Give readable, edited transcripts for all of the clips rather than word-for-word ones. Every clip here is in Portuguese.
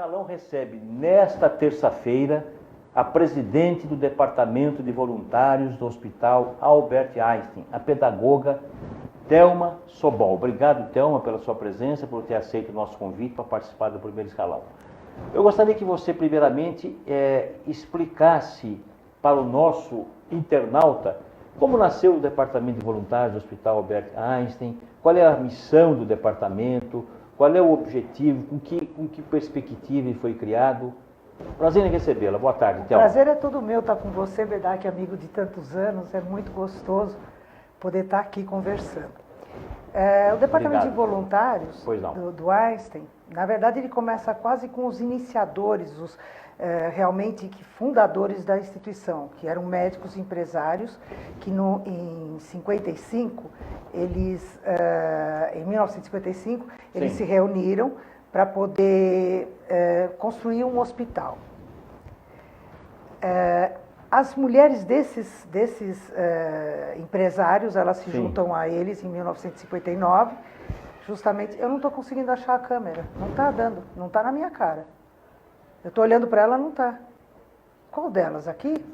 Escalão recebe nesta terça-feira a presidente do Departamento de Voluntários do Hospital Albert Einstein, a pedagoga Thelma Sobol. Obrigado, Thelma, pela sua presença, por ter aceito o nosso convite para participar do Primeiro Escalão. Eu gostaria que você, primeiramente, explicasse para o nosso internauta como nasceu o Departamento de Voluntários do Hospital Albert Einstein, qual é a missão do departamento, qual é o objetivo, com que perspectiva ele foi criado. Prazer em recebê-la. Boa tarde, Thelma. O prazer é todo meu estar com você, Bedak, amigo de tantos anos. É muito gostoso poder estar aqui conversando. O Departamento de Voluntários do Einstein, na verdade, ele começa quase com os iniciadores, os realmente fundadores da instituição, que eram médicos empresários, que em 55, em 1955, eles se reuniram para poder construir um hospital. As mulheres desses empresários, elas se juntam a eles em 1959, justamente. Eu não estou conseguindo achar a câmera, não está dando, não está na minha cara. Eu estou olhando para ela, não está. Qual delas? Aqui?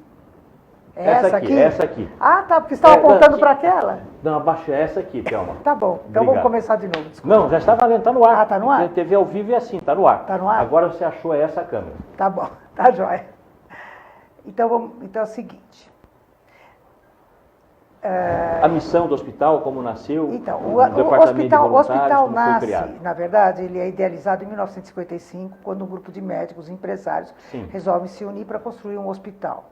Essa aqui? Essa aqui. Ah, tá, porque você estava apontando para aquela? Não, abaixa essa aqui, Thelma. Tá bom, então vamos começar de novo. Desculpa. Não, já está valendo, está no ar. Ah, está no ar? A TV ao vivo é assim, está no ar. Está no ar? Agora você achou essa câmera. Tá bom, tá jóia. Então é o seguinte. A missão do hospital, como nasceu? Então, o hospital nasce, na verdade, ele é idealizado em 1955, quando um grupo de médicos empresários resolve se unir para construir um hospital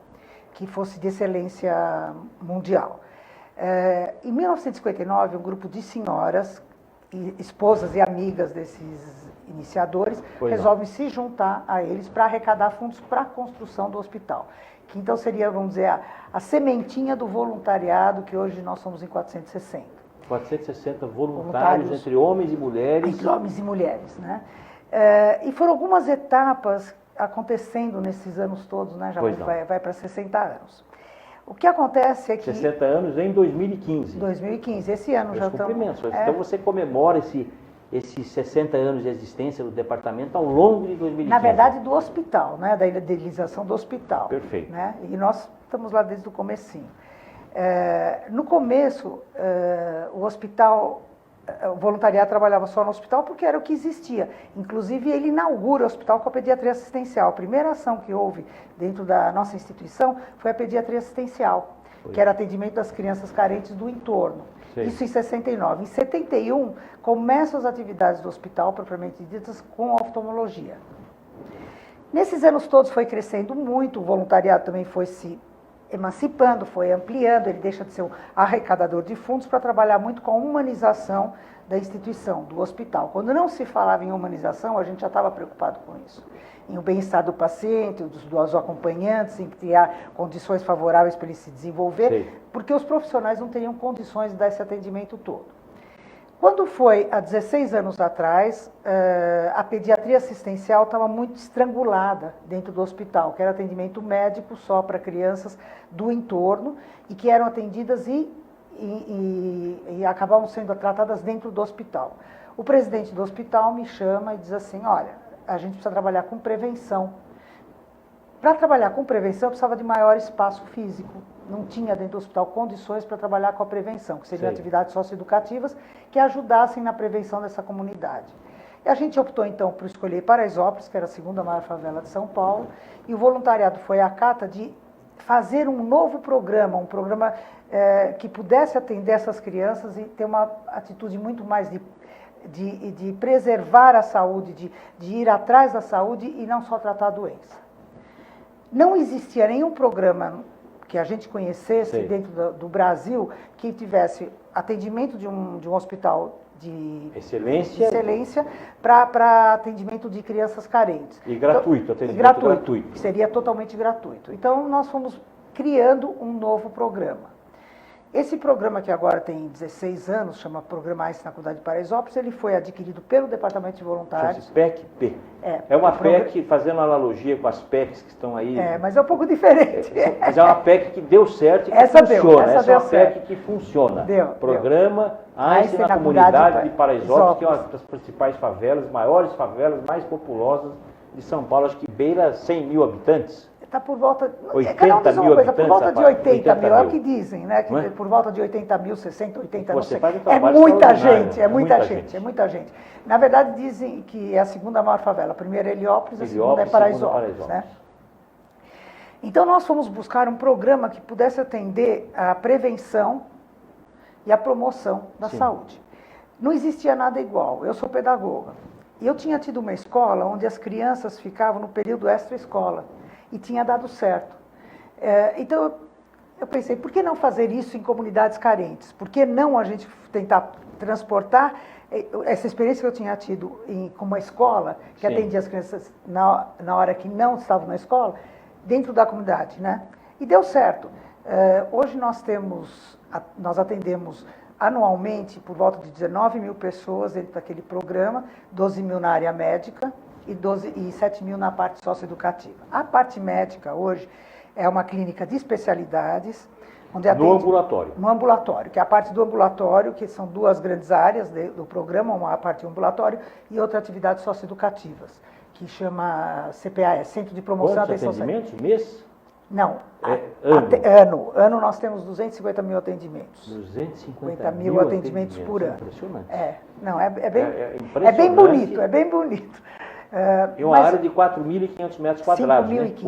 que fosse de excelência mundial. Em 1959, um grupo de senhoras, esposas e amigas desses iniciadores, resolvem se juntar a eles para arrecadar fundos para a construção do hospital. Que então seria, vamos dizer, a sementinha do voluntariado, que hoje nós somos em 460. 460 voluntários entre homens e mulheres. Entre homens e mulheres, né? E foram algumas etapas acontecendo nesses anos todos, né? Já vai para 60 anos. O que acontece é que... 60 anos em 2015. 2015, esse ano já estamos... Então você comemora esses 60 anos de existência do departamento ao longo de 2015. Na verdade, do hospital, né? Da idealização do hospital. Perfeito. Né? E nós estamos lá desde o comecinho. No começo, o hospital, o voluntariado trabalhava só no hospital porque era o que existia. Inclusive, ele inaugura o hospital com a pediatria assistencial. A primeira ação que houve dentro da nossa instituição foi a pediatria assistencial, que era atendimento das crianças carentes do entorno. Isso em 69. Em 71, começam as atividades do hospital, propriamente ditas, com oftalmologia. Nesses anos todos foi crescendo muito, o voluntariado também foi se emancipando, foi ampliando, ele deixa de ser um arrecadador de fundos para trabalhar muito com a humanização da instituição, do hospital. Quando não se falava em humanização, a gente já estava preocupado com isso. Em o bem-estar do paciente, dos acompanhantes, em criar condições favoráveis para ele se desenvolver, porque os profissionais não teriam condições de dar esse atendimento todo. Quando foi há 16 anos atrás, a pediatria assistencial estava muito estrangulada dentro do hospital, que era atendimento médico só para crianças do entorno e que eram atendidas e acabavam sendo tratadas dentro do hospital. O presidente do hospital me chama e diz assim, olha, a gente precisa trabalhar com prevenção. Para trabalhar com prevenção, precisava de maior espaço físico. Não tinha dentro do hospital condições para trabalhar com a prevenção, que seriam atividades socioeducativas que ajudassem na prevenção dessa comunidade. E a gente optou, então, por escolher Paraisópolis, que era a segunda maior favela de São Paulo, e o voluntariado foi à cata de fazer um novo programa, que pudesse atender essas crianças e ter uma atitude muito mais de preservar a saúde, de ir atrás da saúde e não só tratar a doença. Não existia nenhum programa que a gente conhecesse dentro do Brasil que tivesse atendimento de um hospital de excelência para atendimento de crianças carentes. E gratuito, atendimento gratuito. Seria totalmente gratuito. Então, nós fomos criando um novo programa. Esse programa, que agora tem 16 anos, chama Programa Einstein na Comunidade de Paraisópolis, ele foi adquirido pelo Departamento de Voluntários. PEC-P. É uma PEC, fazendo analogia com as PECs que estão aí. Mas é um pouco diferente. Mas é uma PEC que deu certo e que funciona. Essa é uma PEC que funciona. Programa Einstein na Comunidade de Paraisópolis, que é uma das principais favelas, maiores favelas, mais populosas de São Paulo, acho que beira 100 mil habitantes. Está por volta... 80 mil habitantes, por volta de 80 mil, é o que mil. dizem, né? Que por volta de 80 mil, 60, 80, não Você sei. faz um É trabalho muita extraordinário, gente, é muita gente, é muita gente. Na verdade, dizem que é a segunda maior favela. A primeira é Heliópolis, a segunda é Paraisópolis, né? Então, nós fomos buscar um programa que pudesse atender a prevenção e a promoção da saúde. Não existia nada igual. Eu sou pedagoga. E eu tinha tido uma escola onde as crianças ficavam no período extra-escola. E tinha dado certo. Então, eu pensei, por que não fazer isso em comunidades carentes? Por que não a gente tentar transportar essa experiência que eu tinha tido com uma escola, que atendia as crianças na hora que não estavam na escola, dentro da comunidade, né? E deu certo. Hoje nós atendemos anualmente por volta de 19 mil pessoas dentro daquele programa, 12 mil na área médica e 7 mil na parte socioeducativa. A parte médica hoje é uma clínica de especialidades, onde atende... No ambulatório. No ambulatório, que é a parte do ambulatório, que são duas grandes áreas do programa, uma parte ambulatório e outra atividades socioeducativas, que chama CPAS, Centro de Promoção Quantos e Atenção... atendimentos? Mês? Não, ano. Ano nós temos 250 mil atendimentos. 250 mil atendimentos por ano. Impressionante. É bem bonito, é bem bonito. E uma área de 4.500 metros quadrados, 5.500.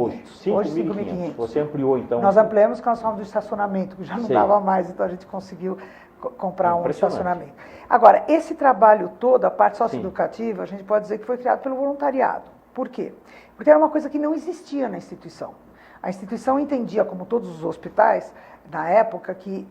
Hoje, 5.500. Você ampliou, então? Nós ampliamos porque nós falamos do estacionamento, que já não dava mais, então a gente conseguiu comprar um estacionamento. Agora, esse trabalho todo, a parte socioeducativa, a gente pode dizer que foi criado pelo voluntariado. Por quê? Porque era uma coisa que não existia na instituição. A instituição entendia, como todos os hospitais, na época, que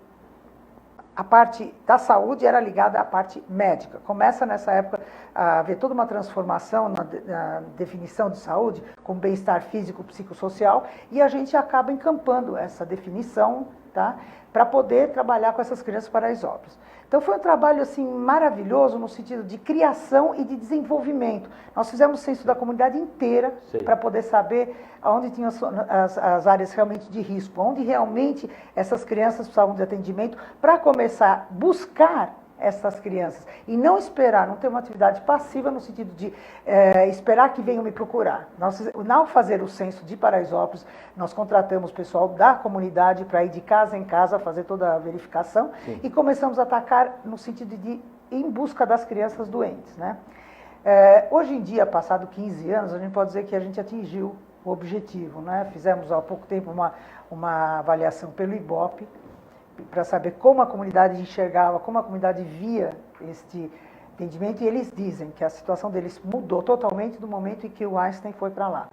a parte da saúde era ligada à parte médica. Começa nessa época a haver toda uma transformação na definição de saúde, com bem-estar físico, psicossocial, e a gente acaba encampando essa definição, tá, para poder trabalhar com essas crianças paraisópolis. Então foi um trabalho assim maravilhoso no sentido de criação e de desenvolvimento. Nós fizemos censo da comunidade inteira para poder saber onde tinham as áreas realmente de risco, onde realmente essas crianças precisavam de atendimento, para começar a buscar essas crianças e não esperar, não ter uma atividade passiva no sentido de esperar que venham me procurar. Ao fazer o censo de Paraisópolis, nós contratamos pessoal da comunidade para ir de casa em casa fazer toda a verificação e começamos a atacar no sentido de ir em busca das crianças doentes, né? Hoje em dia, passado 15 anos, a gente pode dizer que a gente atingiu o objetivo, né? Fizemos há pouco tempo uma avaliação pelo IBOP, para saber como a comunidade enxergava, como a comunidade via este entendimento, e eles dizem que a situação deles mudou totalmente do momento em que o Einstein foi para lá.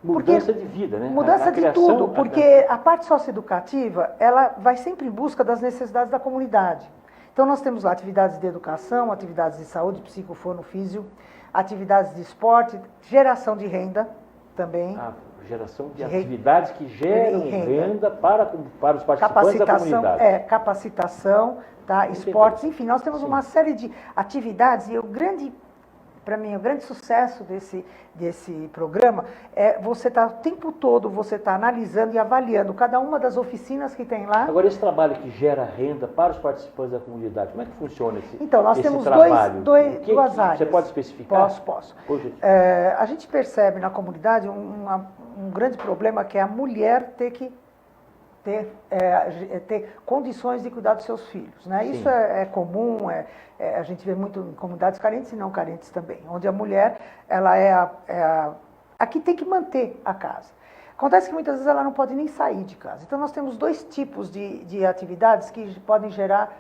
Mudança de vida, né? Mudança de tudo, porque a parte socioeducativa, ela vai sempre em busca das necessidades da comunidade. Então, nós temos lá atividades de educação, atividades de saúde, psicofono, físio, atividades de esporte, geração de renda também. Geração de atividades que geram renda para os participantes da comunidade. Capacitação, tá? Esportes, enfim, nós temos uma série de atividades e para mim, o grande sucesso desse programa é você estar o tempo todo, você está analisando e avaliando cada uma das oficinas que tem lá. Agora, esse trabalho que gera renda para os participantes da comunidade, como é que funciona esse trabalho? Então, nós temos duas áreas. Você pode especificar? Posso. A gente percebe na comunidade um grande problema, que é a mulher ter que ter condições de cuidar dos seus filhos, né? Isso é comum, a gente vê muito em comunidades carentes e não carentes também, onde a mulher ela é a que tem que manter a casa. Acontece que muitas vezes ela não pode nem sair de casa. Então nós temos dois tipos de atividades que podem gerar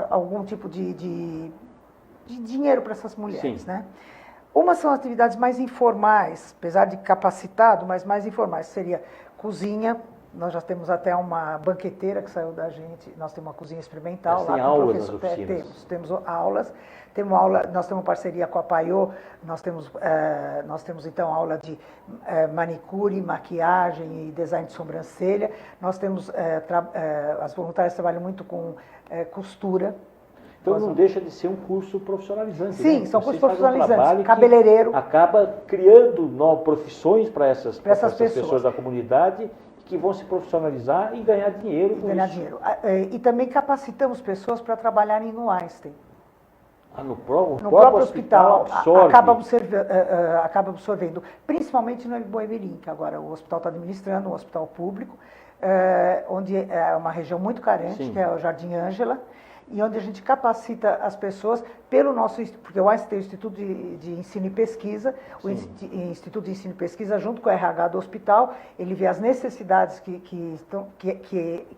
algum tipo de dinheiro para essas mulheres, né? Uma são atividades mais informais, apesar de capacitado, mas mais informais. Seria cozinha, nós já temos até uma banqueteira que saiu da gente, nós temos uma cozinha experimental. Tem aulas nas oficinas? Temos aulas, nós temos parceria com a Paiô, nós temos então aula de manicure, maquiagem e design de sobrancelha, nós temos, as voluntárias trabalham muito com costura. Então não deixa de ser um curso profissionalizante. Sim, né? são cursos profissionalizantes. Cabeleireiro. Acaba criando profissões para essas pessoas da comunidade que vão se profissionalizar e ganhar dinheiro com isso. E também capacitamos pessoas para trabalharem no Einstein. No próprio hospital absorve. acaba absorvendo, principalmente no Boemirim, que agora o hospital está administrando, um hospital público, onde é uma região muito carente, Sim. que é o Jardim Ângela, e onde a gente capacita as pessoas pelo nosso, porque o Einstein tem o Instituto de Ensino e Pesquisa, o Instituto de Ensino e Pesquisa, junto com o RH do hospital, ele vê as necessidades que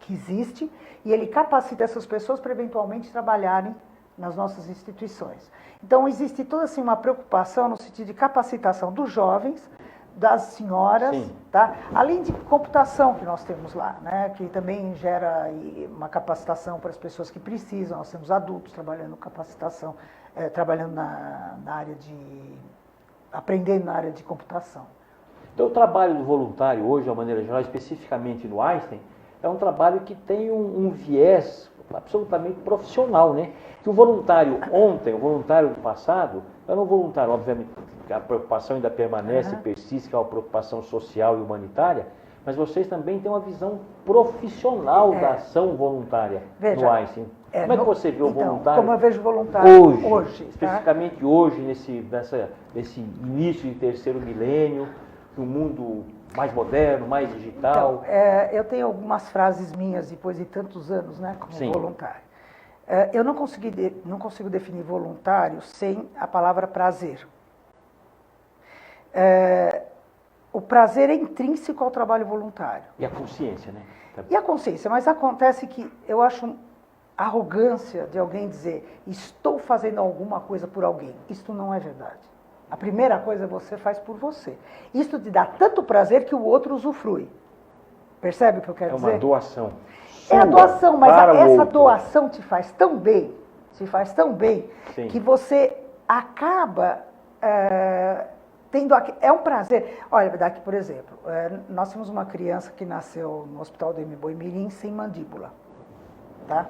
existem, e ele capacita essas pessoas para eventualmente trabalharem nas nossas instituições. Então, existe toda assim, uma preocupação no sentido de capacitação dos jovens, das senhoras, tá? Além de computação que nós temos lá, né? Que também gera uma capacitação para as pessoas que precisam. Nós temos adultos trabalhando capacitação, trabalhando na área aprendendo na área de computação. Então, o trabalho do voluntário hoje, de uma maneira geral, especificamente no Einstein, é um trabalho que tem um viés absolutamente profissional, né? Que o voluntário ontem, o voluntário do passado, era um voluntário, obviamente, a preocupação ainda permanece, persiste, que é uma preocupação social e humanitária, mas vocês também têm uma visão profissional da ação voluntária no Einstein. Como é que você vê o voluntário? Como eu vejo o voluntário hoje, especificamente hoje, nesse início de terceiro milênio, um mundo mais moderno, mais digital? Então, eu tenho algumas frases minhas depois de tantos anos, né, como voluntário. Eu não consigo definir voluntário sem a palavra prazer. O prazer é intrínseco ao trabalho voluntário. E a consciência, né? E a consciência, mas acontece que eu acho arrogância de alguém dizer estou fazendo alguma coisa por alguém. Isto não é verdade. A primeira coisa você faz por você. Isto te dá tanto prazer que o outro usufrui. Percebe o que eu quero dizer? É uma doação. É a doação, mas essa doação te faz tão bem, que você acaba tendo... É um prazer. Olha, daqui, por exemplo, nós temos uma criança que nasceu no Hospital do Boimirim sem mandíbula. Tá?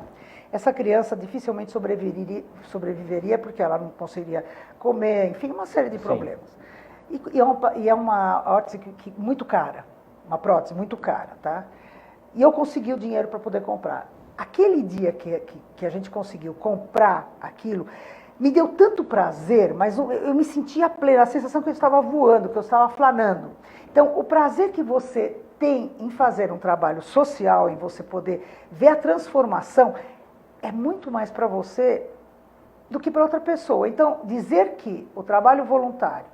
Essa criança dificilmente sobreviveria porque ela não conseguiria comer, enfim, uma série de problemas. E é uma prótese muito cara, uma prótese muito cara, tá? E eu consegui o dinheiro para poder comprar. Aquele dia que a gente conseguiu comprar aquilo, me deu tanto prazer, mas eu me sentia plena, a sensação que eu estava voando, que eu estava flanando. Então, o prazer que você tem em fazer um trabalho social, em você poder ver a transformação, é muito mais para você do que para outra pessoa. Então, dizer que o trabalho voluntário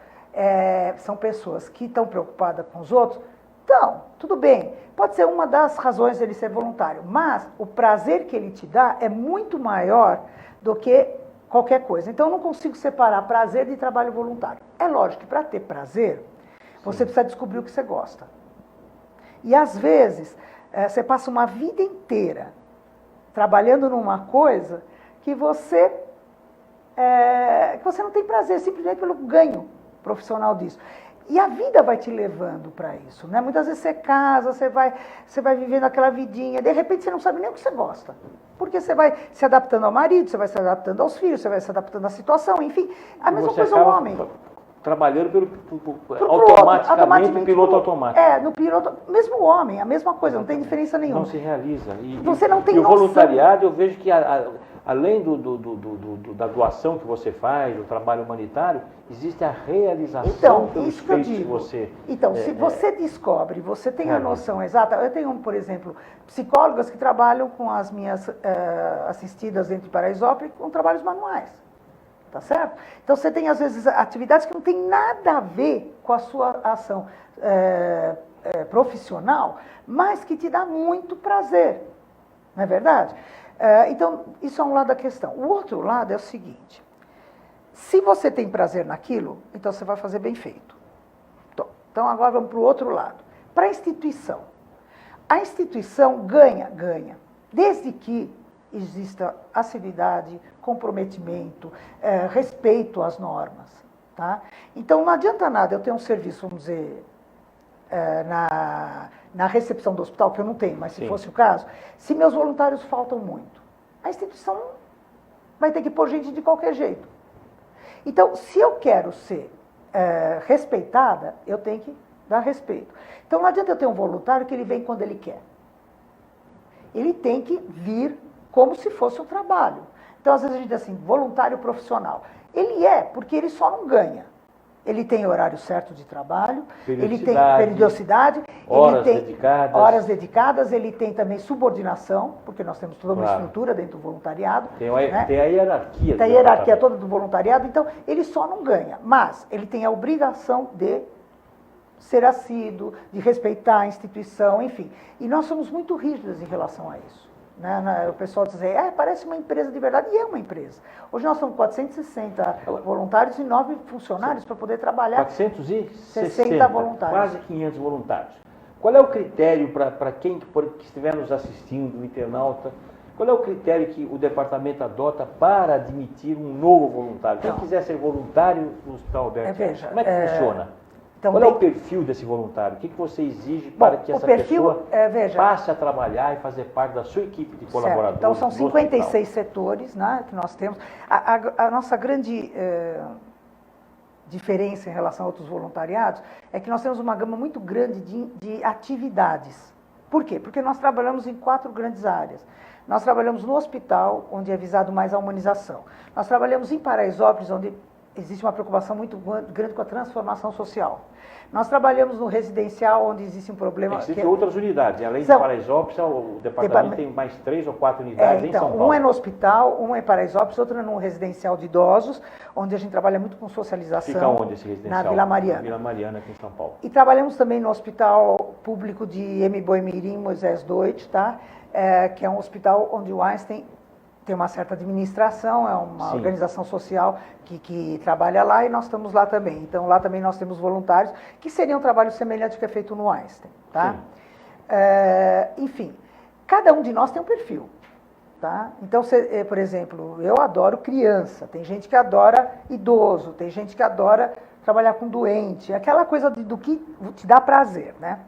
são pessoas que estão preocupadas com os outros, então, tudo bem, pode ser uma das razões dele ser voluntário, mas o prazer que ele te dá é muito maior do que qualquer coisa. Então, eu não consigo separar prazer de trabalho voluntário. É lógico que para ter prazer, você precisa descobrir o que você gosta. E, às vezes, você passa uma vida inteira trabalhando numa coisa que você não tem prazer, simplesmente pelo ganho profissional disso. E a vida vai te levando para isso, né? Muitas vezes você casa, você vai vivendo aquela vidinha, de repente você não sabe nem o que você gosta. Porque você vai se adaptando ao marido, você vai se adaptando aos filhos, você vai se adaptando à situação, enfim. A mesma coisa o homem. Trabalhando automaticamente no piloto automático. No piloto, mesmo o homem, a mesma coisa, não tem diferença nenhuma. Não se realiza. Você não tem noção. E o voluntariado, eu vejo que além da doação que você faz, do trabalho humanitário, existe a realização pelos feitos que você... Então, se você descobre, você tem a noção exata... Eu tenho, por exemplo, psicólogas que trabalham com as minhas assistidas dentro de Paraisópolis com trabalhos manuais. Tá certo? Então, você tem, às vezes, atividades que não tem nada a ver com a sua ação profissional, mas que te dá muito prazer. Não é verdade? Então, isso é um lado da questão. O outro lado é o seguinte. Se você tem prazer naquilo, então você vai fazer bem feito. Então, agora vamos para o outro lado. Para a instituição. A instituição ganha. Desde que exista assiduidade, comprometimento, respeito às normas. Tá? Então, não adianta nada eu ter um serviço, vamos dizer, na recepção do hospital, que eu não tenho, mas se fosse o caso, se meus voluntários faltam muito, a instituição vai ter que pôr gente de qualquer jeito. Então, se eu quero ser respeitada, eu tenho que dar respeito. Então, não adianta eu ter um voluntário que ele vem quando ele quer. Ele tem que vir como se fosse um trabalho. Então, às vezes a gente diz assim, voluntário profissional. Ele é, porque ele só não ganha. Ele tem horário certo de trabalho, ele tem periodicidade, horas ele tem dedicadas. horas dedicadas, ele tem também subordinação, porque nós temos toda uma estrutura dentro do voluntariado. Tem a hierarquia. Tem a hierarquia toda do voluntariado, então ele só não ganha, mas ele tem a obrigação de ser assíduo, de respeitar a instituição, enfim. E nós somos muito rígidos em relação a isso. Né? O pessoal diz, parece uma empresa de verdade, e é uma empresa. Hoje nós somos 460 voluntários e 9 funcionários para poder trabalhar. 460 voluntários. Quase 500 voluntários. Qual é o critério para quem que estiver nos assistindo, o internauta, qual é o critério que o departamento adota para admitir um novo voluntário? Quem quiser ser voluntário no Hospital Alberto, como é que funciona? Então, qual é o perfil desse voluntário? O que você exige para que essa pessoa passe a trabalhar e fazer parte da sua equipe de colaboradores? Então, são 56 setores, né, que nós temos. A nossa grande diferença em relação a outros voluntariados é que nós temos uma gama muito grande de atividades. Por quê? Porque nós trabalhamos em 4 grandes áreas. Nós trabalhamos no hospital, onde é visado mais a humanização. Nós trabalhamos em Paraisópolis, onde existe uma preocupação muito grande com a transformação social. Nós trabalhamos no residencial, onde existe um problema... Existem outras unidades. Além de Paraisópolis, o departamento tem mais 3 ou 4 unidades em São Paulo. Um é no hospital, um é em Paraisópolis, outro é no residencial de idosos, onde a gente trabalha muito com socialização. Fica onde esse residencial? Na Vila Mariana. Na Vila Mariana, aqui em São Paulo. E trabalhamos também no Hospital Público de Mboimirim, Moisés Doit, tá? Que é um hospital onde o Einstein tem uma certa administração, é uma organização social que trabalha lá e nós estamos lá também. Então, lá também nós temos voluntários, que seria um trabalho semelhante ao que é feito no Einstein. Tá? Enfim, cada um de nós tem um perfil. Tá? Então, por exemplo, eu adoro criança, tem gente que adora idoso, tem gente que adora trabalhar com doente, aquela coisa do que te dá prazer, né?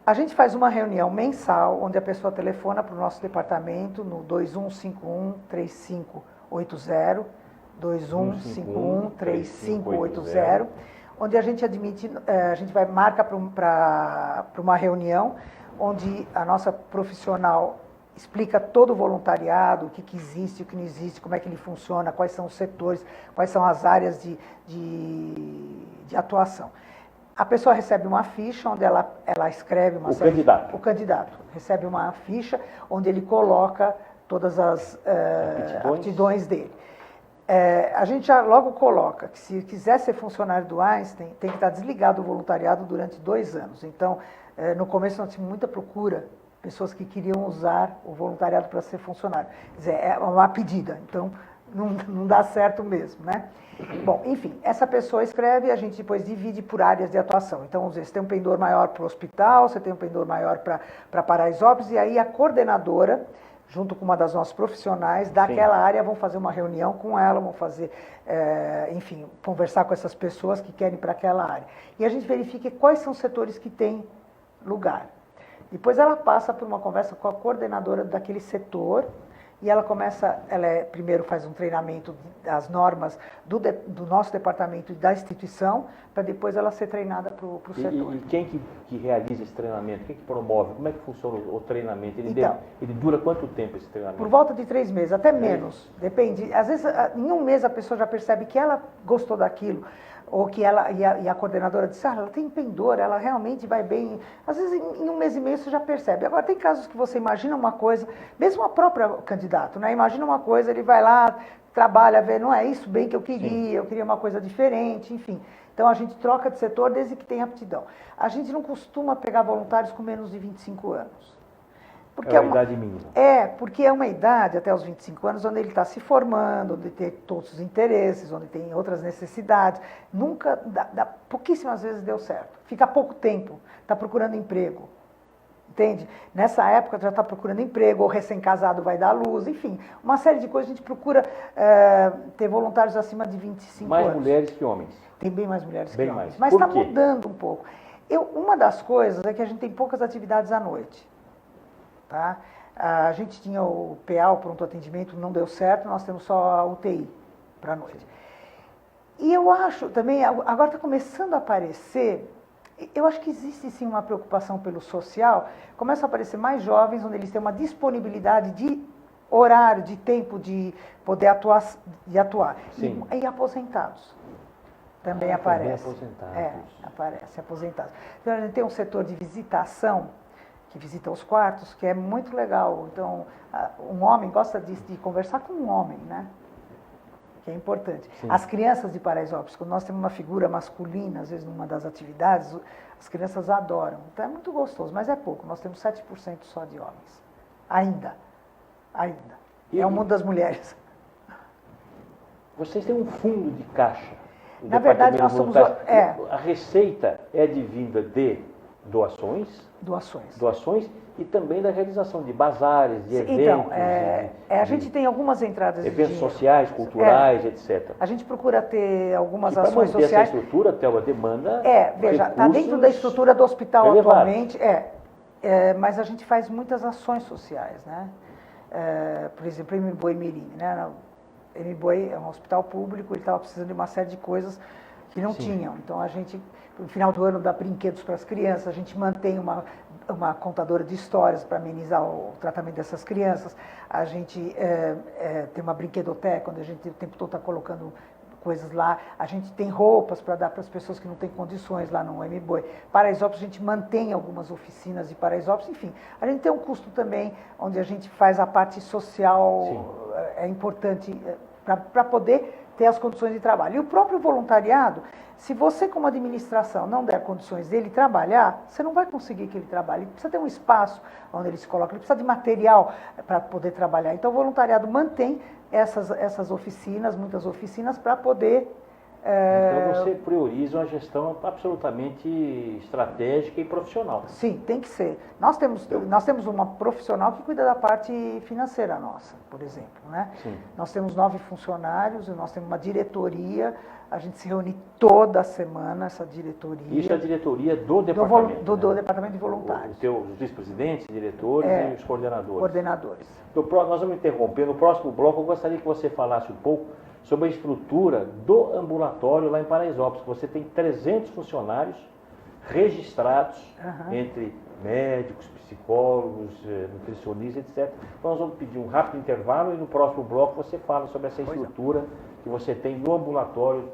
A gente faz uma reunião mensal, onde a pessoa telefona para o nosso departamento no 2151-3580, 2151-3580, onde a gente marca para uma reunião, onde a nossa profissional explica todo o voluntariado, o que existe, o que não existe, como é que ele funciona, quais são os setores, quais são as áreas de atuação. A pessoa recebe uma ficha onde ela escreve uma série... O candidato recebe uma ficha onde ele coloca todas as aptidões dele. A gente já logo coloca que se quiser ser funcionário do Einstein, tem que estar desligado do voluntariado durante 2 anos. Então, no começo nós tínhamos muita procura, pessoas que queriam usar o voluntariado para ser funcionário. Quer dizer, é uma pedida, então não dá certo mesmo, né? Bom, enfim, essa pessoa escreve e a gente depois divide por áreas de atuação. Então, vamos dizer, você tem um pendor maior para o hospital, você tem um pendor maior para Paraisópolis, e aí a coordenadora, junto com uma das nossas profissionais daquela área, vão fazer uma reunião com ela, vão fazer, enfim, conversar com essas pessoas que querem ir para aquela área. E a gente verifica quais são os setores que têm lugar. Depois ela passa por uma conversa com a coordenadora daquele setor, e ela primeiro faz um treinamento das normas do nosso departamento e da instituição, para depois ela ser treinada para o setor. E quem que realiza esse treinamento? Quem que promove? Como é que funciona o treinamento? Ele dura quanto tempo esse treinamento? Por volta de 3 meses, até menos. Depende. Às vezes, em 1 mês a pessoa já percebe que ela gostou daquilo, ou que ela e a coordenadora disse, ela tem pendor, ela realmente vai bem. Às vezes, em 1 mês e meio, você já percebe. Agora, tem casos que você imagina uma coisa, mesmo a própria candidato, né? Imagina uma coisa, ele vai lá, trabalha, vê, não é isso bem que eu queria uma coisa diferente, enfim. Então, a gente troca de setor desde que tenha aptidão. A gente não costuma pegar voluntários com menos de 25 anos. Porque é uma idade mínima. Porque é uma idade, até os 25 anos, onde ele está se formando, onde tem todos os interesses, onde tem outras necessidades. Nunca, pouquíssimas vezes deu certo. Fica pouco tempo, está procurando emprego. Entende? Nessa época já está procurando emprego, ou recém-casado vai dar à luz, enfim. Uma série de coisas, a gente procura ter voluntários acima de 25 anos. Mais mulheres que homens. Tem bem mais mulheres que homens. Mas está mudando um pouco. Uma das coisas é que a gente tem poucas atividades à noite. Tá? A gente tinha o PA, o pronto atendimento, não deu certo, nós temos só a UTI para a noite. E eu acho também, agora está começando a aparecer, eu acho que existe sim uma preocupação pelo social, começam a aparecer mais jovens, onde eles têm uma disponibilidade de horário, de tempo de poder atuar. Sim. E aposentados. Também Também aparece. aposentados. Aparece, aposentados. Então, a gente tem um setor de visitação, que visita os quartos, que é muito legal. Então, um homem gosta de conversar com um homem, né? Que é importante. Sim. As crianças de Paraisópolis, quando nós temos uma figura masculina, às vezes numa das atividades, as crianças adoram. Então, é muito gostoso, mas é pouco. Nós temos 7% só de homens. Ainda. É o mundo das mulheres. Vocês têm um fundo de caixa. Na verdade, nós somos... A receita é advinda de doações e também da realização de bazares, de eventos. Então, a gente tem algumas entradas de eventos dinheiro. sociais, culturais, etc. A gente procura ter algumas E ações para manter sociais. essa estrutura, Thelma, demanda Veja, está dentro da estrutura do hospital atualmente, mas a gente faz muitas ações sociais, né? Por exemplo, em Mboi Mirim, né? Mboi é um hospital público, ele estava precisando de uma série de coisas que não tinham. Então, a gente, no final do ano, dá brinquedos para as crianças, a gente mantém uma contadora de histórias para amenizar o tratamento dessas crianças, a gente tem uma brinquedoteca, onde a gente o tempo todo está colocando coisas lá, a gente tem roupas para dar para as pessoas que não têm condições lá no Mboi. Paraisópolis, a gente mantém algumas oficinas de Paraisópolis, enfim, a gente tem um custo também, onde a gente faz a parte social, é importante para poder ter as condições de trabalho. E o próprio voluntariado, se você como administração não der condições dele trabalhar, você não vai conseguir que ele trabalhe. Ele precisa ter um espaço onde ele se coloca, ele precisa de material para poder trabalhar. Então o voluntariado mantém essas oficinas, muitas oficinas, para poder... Então você prioriza uma gestão absolutamente estratégica e profissional. Sim, tem que ser. Nós temos uma profissional que cuida da parte financeira nossa, por exemplo, né? Sim. Nós temos 9 funcionários, nós temos uma diretoria, a gente se reúne toda semana, essa diretoria. Isso é a diretoria do departamento. Do departamento de voluntários. Os vice-presidentes, diretores e os coordenadores. Nós vamos interromper. No próximo bloco, eu gostaria que você falasse um pouco sobre a estrutura do ambulatório lá em Paraisópolis. Você tem 300 funcionários registrados, entre médicos, psicólogos, nutricionistas, etc. Então, nós vamos pedir um rápido intervalo e no próximo bloco você fala sobre essa estrutura que você tem no ambulatório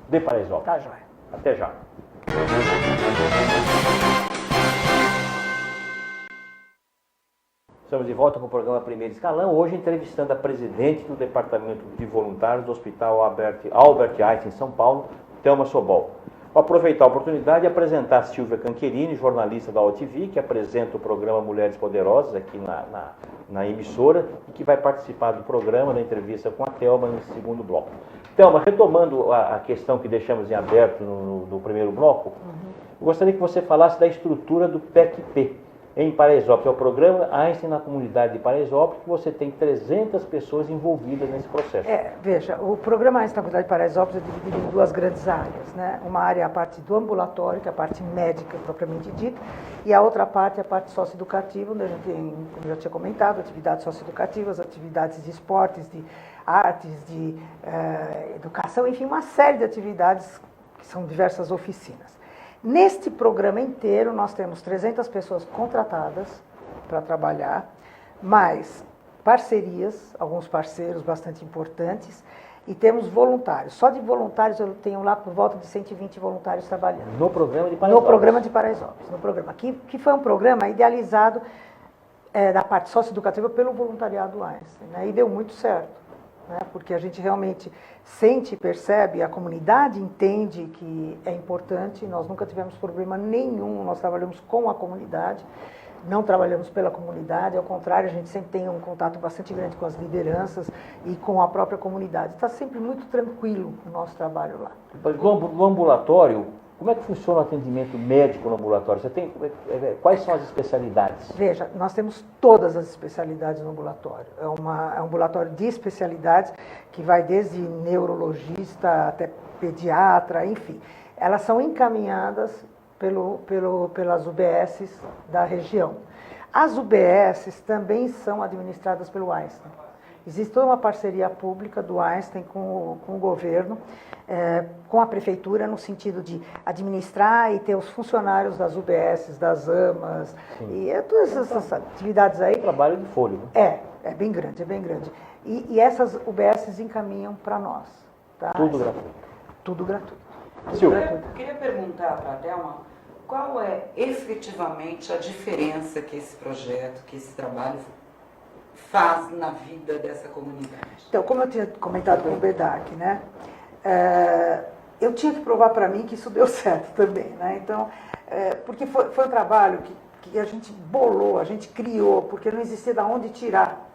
de Paraisópolis. Tá, joia. Até já. Estamos de volta com o programa Primeiro Escalão, hoje entrevistando a presidente do Departamento de Voluntários do Hospital Albert Einstein, em São Paulo, Thelma Sobol. Vou aproveitar a oportunidade de apresentar a Silvia Cancherini, jornalista da OTV, que apresenta o programa Mulheres Poderosas aqui na emissora e que vai participar do programa, da entrevista com a Thelma no segundo bloco. Thelma, retomando a questão que deixamos em aberto no primeiro bloco, eu gostaria que você falasse da estrutura do PEC-P em Paraisópolis. É o programa Einstein na comunidade de Paraisópolis, que você tem 300 pessoas envolvidas nesse processo. Veja, o programa Einstein na comunidade de Paraisópolis é dividido em 2 grandes áreas, né? Uma área é a parte do ambulatório, que é a parte médica propriamente dita, e a outra parte é a parte socioeducativa, onde a gente tem, como eu já tinha comentado, atividades socioeducativas, atividades de esportes, de artes, de educação, enfim, uma série de atividades que são diversas oficinas. Neste programa inteiro, nós temos 300 pessoas contratadas para trabalhar, mais parcerias, alguns parceiros bastante importantes, e temos voluntários. Só de voluntários eu tenho lá por volta de 120 voluntários trabalhando. No programa de Paraisópolis? No programa de Paraisópolis. No programa, que foi um programa idealizado da parte socioeducativa pelo voluntariado Einstein, né? E deu muito certo. Porque a gente realmente sente, percebe, a comunidade entende que é importante, nós nunca tivemos problema nenhum, nós trabalhamos com a comunidade, não trabalhamos pela comunidade, ao contrário, a gente sempre tem um contato bastante grande com as lideranças e com a própria comunidade. Está sempre muito tranquilo o nosso trabalho lá. No ambulatório, como é que funciona o atendimento médico no ambulatório? Você tem, quais são as especialidades? Veja, nós temos todas as especialidades no ambulatório. É um ambulatório de especialidades que vai desde neurologista até pediatra, enfim. Elas são encaminhadas pelas UBSs da região. As UBSs também são administradas pelo Einstein. Existe toda uma parceria pública do Einstein com o governo, com a prefeitura, no sentido de administrar e ter os funcionários das UBSs, das AMAs, e todas essas atividades aí. Trabalho de folha, né? É bem grande, é bem grande. E essas UBSs encaminham para nós. Tá? Tudo gratuito. Tudo gratuito. Eu queria perguntar para a Thelma qual é efetivamente a diferença que esse projeto, que esse trabalho faz na vida dessa comunidade. Então, como eu tinha comentado com o Bedak, né, eu tinha que provar para mim que isso deu certo também. Né? Então, porque foi um trabalho que a gente bolou, a gente criou, porque não existia de onde tirar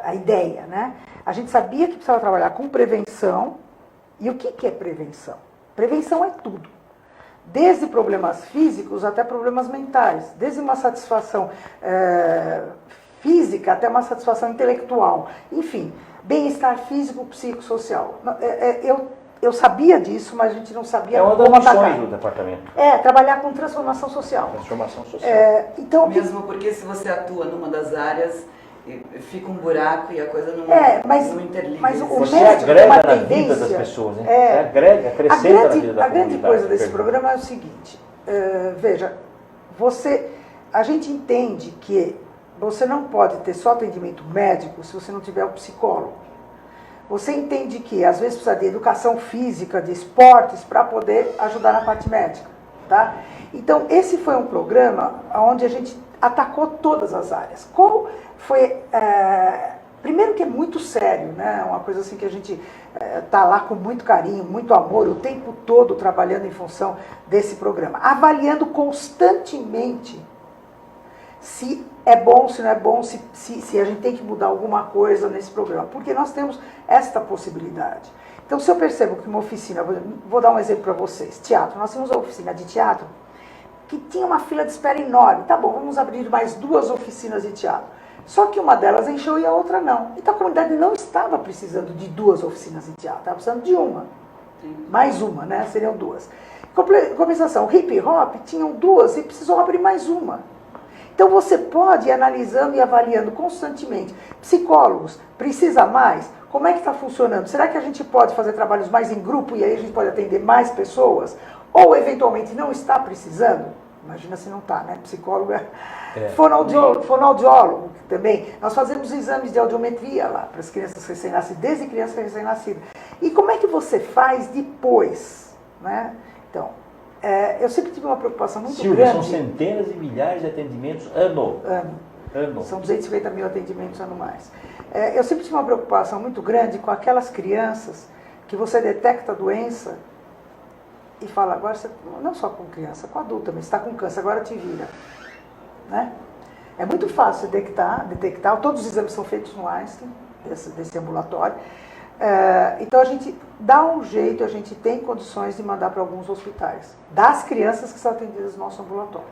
a ideia. Né? A gente sabia que precisava trabalhar com prevenção. E o que é prevenção? Prevenção é tudo. Desde problemas físicos até problemas mentais. Desde uma satisfação física até uma satisfação intelectual. Enfim, bem-estar físico, psicossocial. Eu sabia disso, mas a gente não sabia como atacar. É uma das missões do departamento. Trabalhar com transformação social. Transformação social. Então, mesmo porque se você atua numa das áreas, fica um buraco e a coisa não interliga. Mas você agrega na vida das pessoas, né? Você agrega, acrescenta na vida da comunidade. A grande coisa desse programa é o seguinte, veja, a gente entende que você não pode ter só atendimento médico se você não tiver o psicólogo. Você entende que às vezes precisa de educação física, de esportes, para poder ajudar na parte médica. Tá? Então, esse foi um programa onde a gente atacou todas as áreas. Qual foi... primeiro que é muito sério, né? Uma coisa assim que a gente está lá com muito carinho, muito amor, o tempo todo trabalhando em função desse programa. Avaliando constantemente se é bom, se não é bom, se a gente tem que mudar alguma coisa nesse programa. Porque nós temos esta possibilidade. Então, se eu percebo que uma oficina... Vou dar um exemplo para vocês. Teatro. Nós temos uma oficina de teatro que tinha uma fila de espera enorme. Tá bom, vamos abrir mais 2 oficinas de teatro. Só que uma delas encheu e a outra não. Então a comunidade não estava precisando de 2 oficinas de teatro, estava precisando de uma. Mais uma, né? Seriam 2. Compensação, o hip hop tinham 2 e precisou abrir mais uma. Então você pode ir analisando e avaliando constantemente. Psicólogos, precisa mais? Como é que está funcionando? Será que a gente pode fazer trabalhos mais em grupo e aí a gente pode atender mais pessoas? Ou, eventualmente, não está precisando? Imagina se não está, né? Psicólogo fonoaudiólogo também. Nós fazemos exames de audiometria lá para as crianças recém-nascidas, desde crianças recém-nascidas. E como é que você faz depois? Né? Então, eu sempre tive uma preocupação muito grande. São centenas e milhares de atendimentos ano. São 250 mil atendimentos anuais. Eu sempre tive uma preocupação muito grande com aquelas crianças que você detecta a doença e fala, agora você, não só com criança, com adulto também, você está com câncer, agora te vira. Né? É muito fácil detectar, todos os exames são feitos no Einstein, desse ambulatório. Então a gente dá um jeito, a gente tem condições de mandar para alguns hospitais, das crianças que são atendidas no nosso ambulatório.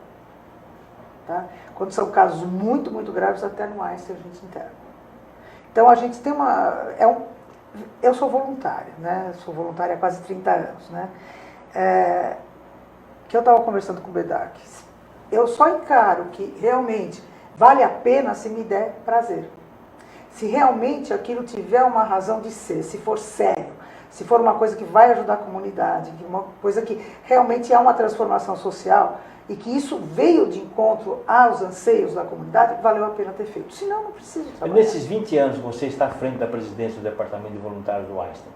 Tá? Quando são casos muito, muito graves, até no Einstein a gente interna. Então a gente tem eu sou voluntária, né? Sou voluntária há quase 30 anos, né? Que eu estava conversando com o Bedak. Eu só encaro que realmente vale a pena se me der prazer. Se realmente aquilo tiver uma razão de ser, se for sério, se for uma coisa que vai ajudar a comunidade, uma coisa que realmente é uma transformação social e que isso veio de encontro aos anseios da comunidade, valeu a pena ter feito. Senão, não precisa trabalhar. Nesses 20 anos que você está à frente da presidência do Departamento de Voluntários do Einstein,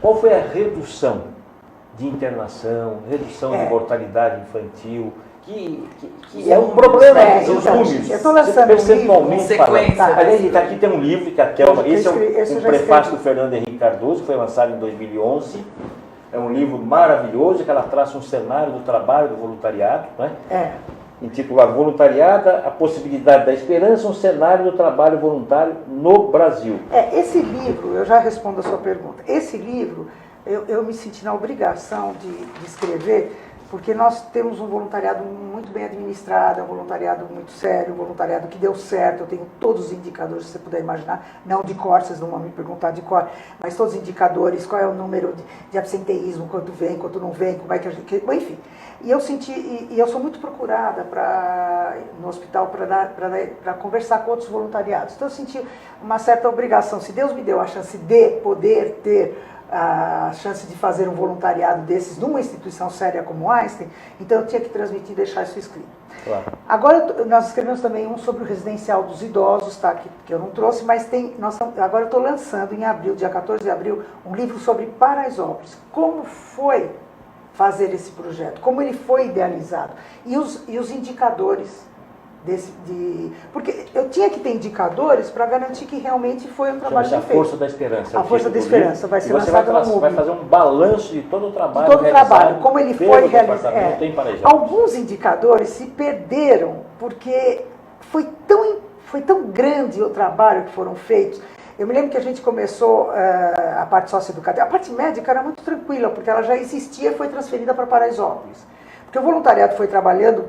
qual foi a redução de internação, redução de mortalidade infantil, que é um problema, os números. Eu estou lançando um livro, sequência. Aqui tem um livro que a Thelma, esse é um prefácio do Fernando Henrique Cardoso, que foi lançado em 2011. É um livro maravilhoso, que ela traça um cenário do trabalho do voluntariado, né? Intitulado Voluntariado, a possibilidade da esperança, um cenário do trabalho voluntário no Brasil. Esse livro, eu já respondo a sua pergunta, esse livro eu me senti na obrigação de escrever, porque nós temos um voluntariado muito bem administrado, um voluntariado muito sério, um voluntariado que deu certo. Eu tenho todos os indicadores que você puder imaginar, não de cor, vocês não vão me perguntar de cor, mas todos os indicadores, qual é o número de absenteísmo, quanto vem, quanto não vem, como é que a gente... Enfim, e eu senti, e eu sou muito procurada no hospital para conversar com outros voluntariados. Então eu senti uma certa obrigação, se Deus me deu a chance de poder ter a chance de fazer um voluntariado desses numa instituição séria como Einstein, então eu tinha que transmitir e deixar isso escrito. Claro. Agora nós escrevemos também um sobre o residencial dos idosos, tá, que eu não trouxe, mas agora eu estou lançando em abril, dia 14 de abril, um livro sobre Paraisópolis. Como foi fazer esse projeto, como ele foi idealizado e os indicadores porque eu tinha que ter indicadores para garantir que realmente foi um trabalho bem feito. A Força da Esperança. A Força da Esperança vai ser lançado no MUBI. Vai fazer um balanço de todo o trabalho de todo o trabalho, como ele foi realizado. Alguns indicadores se perderam porque foi tão grande o trabalho que foram feitos. Eu me lembro que a gente começou a parte socioeducativa. A parte médica era muito tranquila, porque ela já existia e foi transferida para Paraisópolis. Porque o voluntariado foi trabalhando,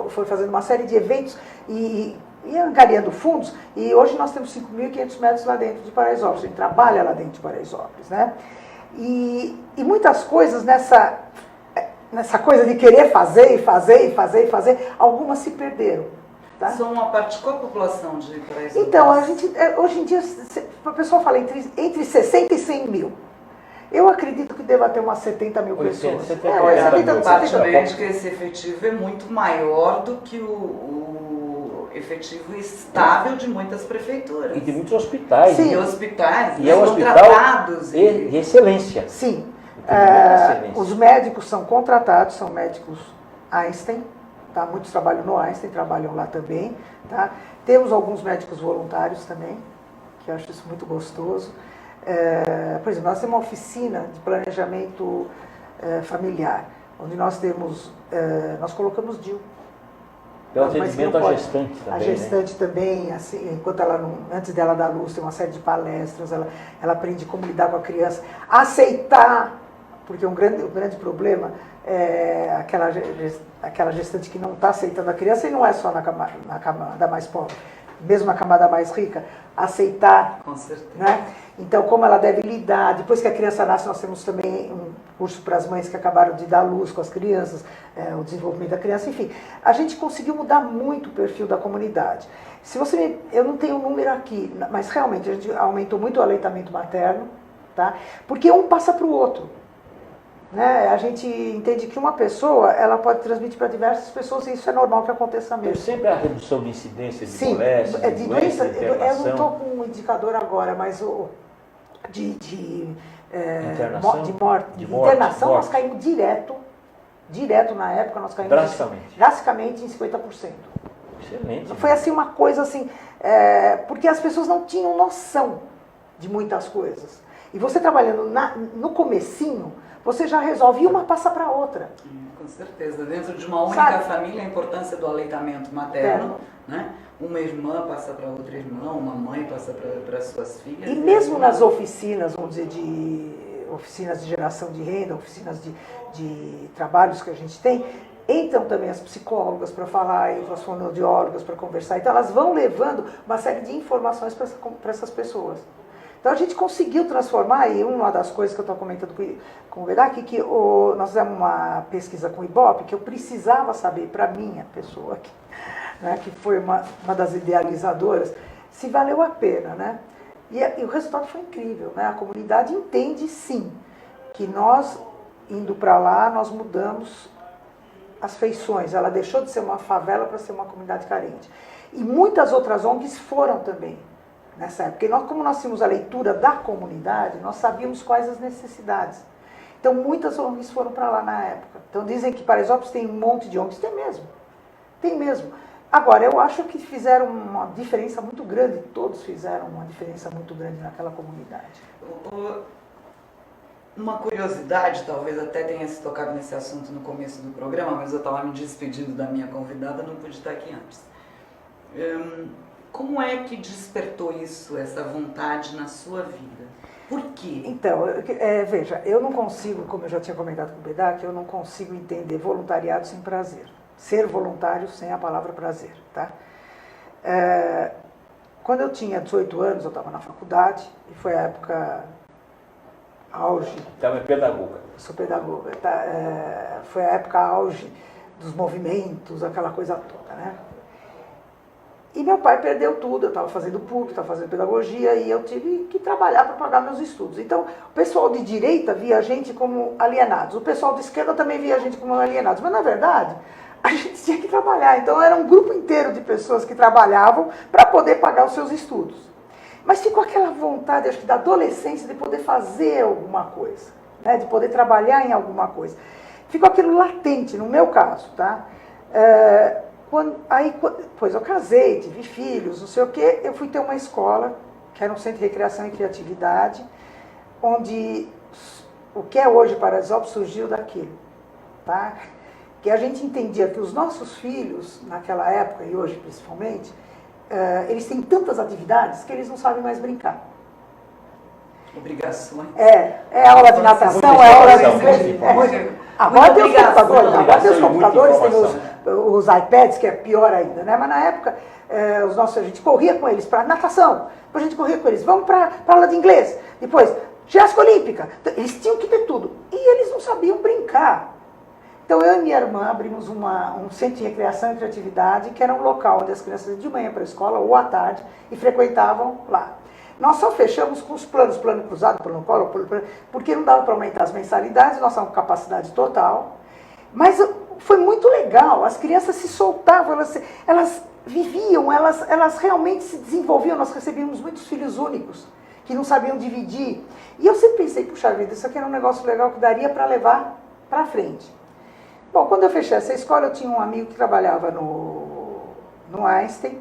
foi fazendo uma série de eventos e angariando fundos, e hoje nós temos 5.500 metros lá dentro de Paraisópolis, a gente trabalha lá dentro de Paraisópolis, né? E muitas coisas nessa coisa de querer fazer, algumas se perderam. Tá? São uma parte, qual a população de Paraisópolis? Então, hoje em dia, a pessoa fala entre 60 e 100 mil. Eu acredito que deva ter umas 70 mil pessoas. 70 parte médica, esse efetivo é muito maior do que o efetivo estável de muitas prefeituras. E de muitos hospitais. Sim, hospitais. E é um hospital de excelência. Sim. Os médicos são contratados, são médicos Einstein. Tá? Muitos trabalham no Einstein, trabalham lá também. Tá? Temos alguns médicos voluntários também, que eu acho isso muito gostoso. Por exemplo, nós temos uma oficina de planejamento familiar, onde nós colocamos DIU. Pelo atendimento à gestante também. A gestante, né? Também, assim, enquanto antes dela dar luz, tem uma série de palestras, ela aprende como lidar com a criança, aceitar, porque um grande problema é aquela gestante que não está aceitando a criança, e não é só na camada mais pobre, mesmo na camada mais rica, aceitar. Com certeza. Né? Então, como ela deve lidar, depois que a criança nasce, nós temos também um curso para as mães que acabaram de dar luz com as crianças, o desenvolvimento da criança, enfim. A gente conseguiu mudar muito o perfil da comunidade. Eu não tenho um número aqui, mas realmente a gente aumentou muito o aleitamento materno, tá? Porque um passa para o outro. Né? A gente entende que uma pessoa, ela pode transmitir para diversas pessoas, e isso é normal que aconteça mesmo. Sempre a redução de incidência de moléstias, de doença, de internação. Eu não estou com um indicador agora, mas de internação, nós caímos direto na época, nós caímos drasticamente em 50%. Excelente. Foi assim uma coisa assim, porque as pessoas não tinham noção de muitas coisas. E você trabalhando no comecinho, você já resolve e uma passa para outra. Com certeza. Dentro de uma única família, a importância do aleitamento materno, né? Uma irmã passa para outra irmã, uma mãe passa para suas filhas. E mesmo nas oficinas, vamos dizer, oficinas de geração de renda, oficinas de trabalhos que a gente tem, entram também as psicólogas para falar, entram as fonoaudiólogas para conversar. Então elas vão levando uma série de informações para essas pessoas. Então a gente conseguiu transformar, e uma das coisas que eu estou comentando com o Vedak, que nós fizemos uma pesquisa com o Ibope, que eu precisava saber, para minha pessoa, que foi uma das idealizadoras, se valeu a pena. Né? E o resultado foi incrível. Né? A comunidade entende, sim, que nós, indo para lá, nós mudamos as feições. Ela deixou de ser uma favela para ser uma comunidade carente. E muitas outras ONGs foram também. Nessa época, porque como nós tínhamos a leitura da comunidade, nós sabíamos quais as necessidades. Então, muitas ONGs foram para lá na época. Então, dizem que Paraisópolis tem um monte de ONGs. Tem mesmo. Agora, eu acho que fizeram uma diferença muito grande, todos fizeram uma diferença muito grande naquela comunidade. Uma curiosidade, talvez até tenha se tocado nesse assunto no começo do programa, mas eu estava me despedindo da minha convidada, não pude estar aqui antes. Como é que despertou isso, essa vontade na sua vida? Por quê? Então, veja, eu não consigo, como eu já tinha comentado com o Bedak, eu não consigo entender voluntariado sem prazer. Ser voluntário sem a palavra prazer, tá? Quando eu tinha 18 anos, eu estava na faculdade, e foi a época auge. Então é pedagoga. Sou pedagoga, tá? Foi a época auge dos movimentos, aquela coisa toda, né? E meu pai perdeu tudo, eu estava fazendo PUC, estava fazendo pedagogia, e eu tive que trabalhar para pagar meus estudos. Então, o pessoal de direita via a gente como alienados, o pessoal de esquerda também via a gente como alienados, mas na verdade, a gente tinha que trabalhar. Então, era um grupo inteiro de pessoas que trabalhavam para poder pagar os seus estudos. Mas ficou aquela vontade, acho que da adolescência, de poder fazer alguma coisa, né? De poder trabalhar em alguma coisa. Ficou aquilo latente, no meu caso, tá? Depois eu casei, tive filhos, não sei o quê, eu fui ter uma escola, que era um centro de recreação e criatividade, onde o que é hoje Paraisópolis surgiu daquilo, tá? Que a gente entendia que os nossos filhos, naquela época e hoje principalmente, eles têm tantas atividades que eles não sabem mais brincar. Obrigações. É aula de natação, é aula de inglês. Agora tem os computadores, tem os iPads, que é pior ainda, né? Mas na época, a gente corria com eles para natação, depois a gente corria com eles, vamos para aula de inglês, depois ginástica olímpica. Eles tinham que ter tudo. E eles não sabiam brincar. Então eu e minha irmã abrimos um centro de recreação e criatividade, que era um local onde as crianças iam de manhã para a escola ou à tarde e frequentavam lá. Nós só fechamos com os planos, plano cruzado, plano colo, porque não dava para aumentar as mensalidades, nós tínhamos capacidade total. Mas foi muito legal, as crianças se soltavam, elas viviam, elas realmente se desenvolviam. Nós recebíamos muitos filhos únicos, que não sabiam dividir. E eu sempre pensei, puxa vida, isso aqui era um negócio legal que daria para levar para frente. Bom, quando eu fechei essa escola, eu tinha um amigo que trabalhava no Einstein,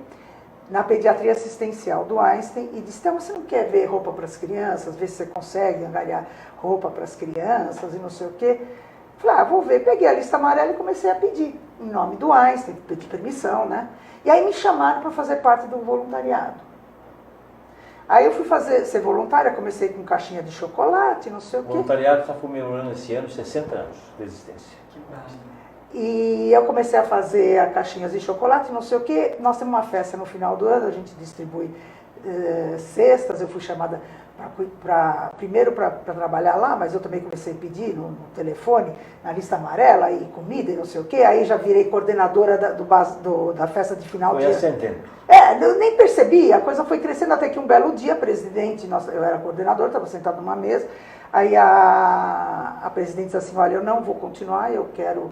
na pediatria assistencial do Einstein, e disse, então, você não quer ver roupa para as crianças, ver se você consegue angariar roupa para as crianças e não sei o quê? Falei, vou ver. Peguei a lista amarela e comecei a pedir, em nome do Einstein, pedi permissão, né? E aí me chamaram para fazer parte do voluntariado. Aí eu fui ser voluntária, comecei com caixinha de chocolate, não sei o quê. O voluntariado está comemorando esse ano 60 anos de existência. Que bacana. E eu comecei a fazer a caixinhas de chocolate, não sei o quê. Nós temos uma festa no final do ano, a gente distribui cestas. Eu fui chamada primeiro para trabalhar lá, mas eu também comecei a pedir no telefone, na lista amarela, e comida e não sei o quê. Aí já virei coordenadora da festa de final de ano. Foi ascendendo. Eu nem percebi, a coisa foi crescendo até que um belo dia, presidente, eu era coordenadora, estava sentado numa mesa, aí a presidente disse assim, olha, eu não vou continuar, eu quero